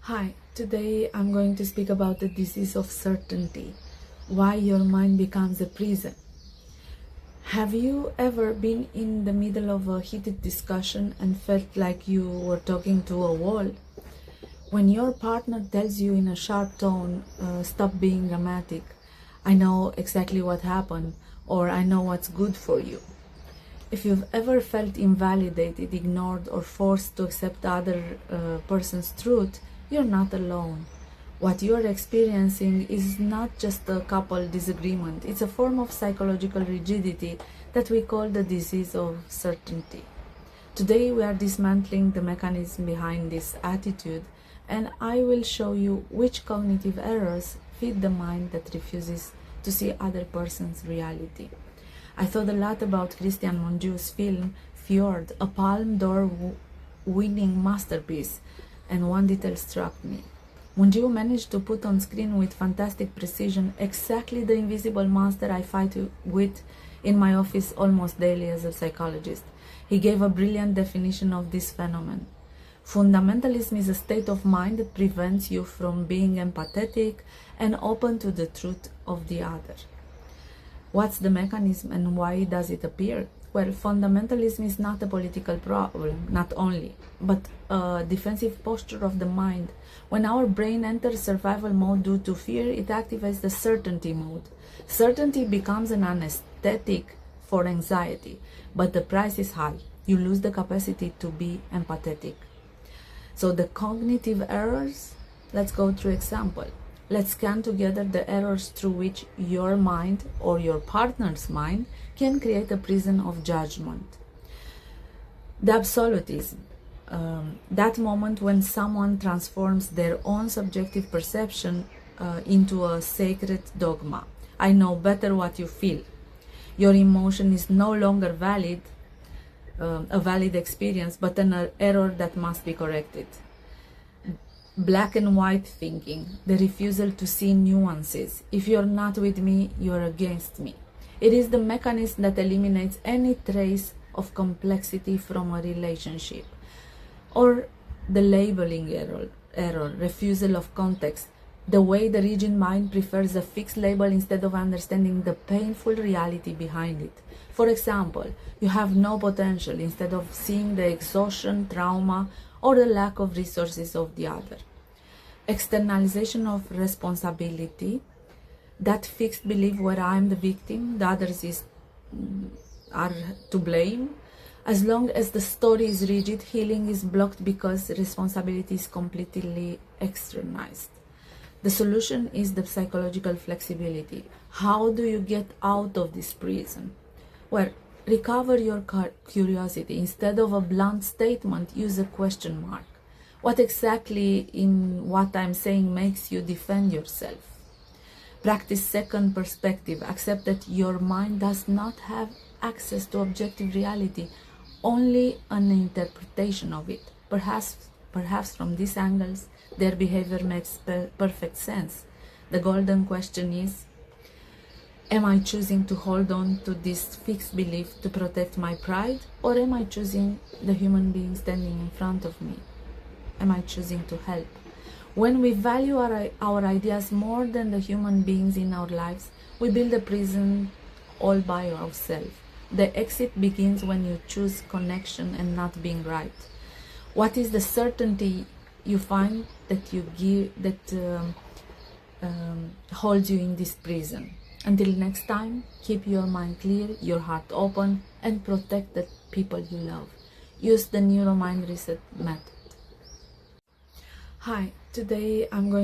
Hi, today I'm going to speak about the disease of certainty, why your mind becomes a prison. Have you ever been in the middle of a heated discussion and felt like you were talking to a wall? When your partner tells you in a sharp tone, stop being dramatic, I know exactly what happened, or I know what's good for you. If you've ever felt invalidated, ignored, or forced to accept the other person's truth, you're not alone. What you're experiencing is not just a couple disagreement, it's a form of psychological rigidity that we call the disease of certainty. Today we are dismantling the mechanism behind this attitude, and I will show you which cognitive errors feed the mind that refuses to see other person's reality. I thought a lot about Cristian Mungiu's film Fjord, a Palme d'Or winning masterpiece, and one detail struck me. Mungiu managed to put on screen with fantastic precision exactly the invisible monster I fight with in my office almost daily as a psychologist. He gave a brilliant definition of this phenomenon. Fundamentalism is a state of mind that prevents you from being empathetic and open to the truth of the other. What's the mechanism and why does it appear? Well, fundamentalism is not a political problem, not only, but a defensive posture of the mind. When our brain enters survival mode due to fear, it activates the certainty mode. Certainty becomes an anesthetic for anxiety, but the price is high. You lose the capacity to be empathetic. So the cognitive errors, let's go through example. Let's scan together the errors through which your mind or your partner's mind can create a prison of judgment. The absolutism, that moment when someone transforms their own subjective perception into a sacred dogma. I know better what you feel. Your emotion is no longer valid, a valid experience, but an error that must be corrected. Black and white thinking, the refusal to see nuances. If you're not with me, you're against me. It is the mechanism that eliminates any trace of complexity from a relationship. Or the labeling error, refusal of context, the way the rigid mind prefers a fixed label instead of understanding the painful reality behind it. For example, you have no potential instead of seeing the exhaustion, trauma, or the lack of resources of the other. Externalization of responsibility, that fixed belief where I'm the victim, the others are to blame. As long as the story is rigid, healing is blocked because responsibility is completely externalized. The solution is the psychological flexibility. How do you get out of this prison? Well, recover your curiosity. Instead of a blunt statement, use a question mark. What exactly in what I'm saying makes you defend yourself? Practice second perspective. Accept that your mind does not have access to objective reality, only an interpretation of it. Perhaps from these angles, their behavior makes perfect sense. The golden question is, am I choosing to hold on to this fixed belief to protect my pride, or am I choosing the human being standing in front of me? Am I choosing to help? When we value our ideas more than the human beings in our lives, we build a prison all by ourselves. The exit begins when you choose connection and not being right. What is the certainty you find that holds you in this prison? Until next time, keep your mind clear, your heart open, and protect the people you love. Use the Neuro Mind Reset method. Hi, today I'm going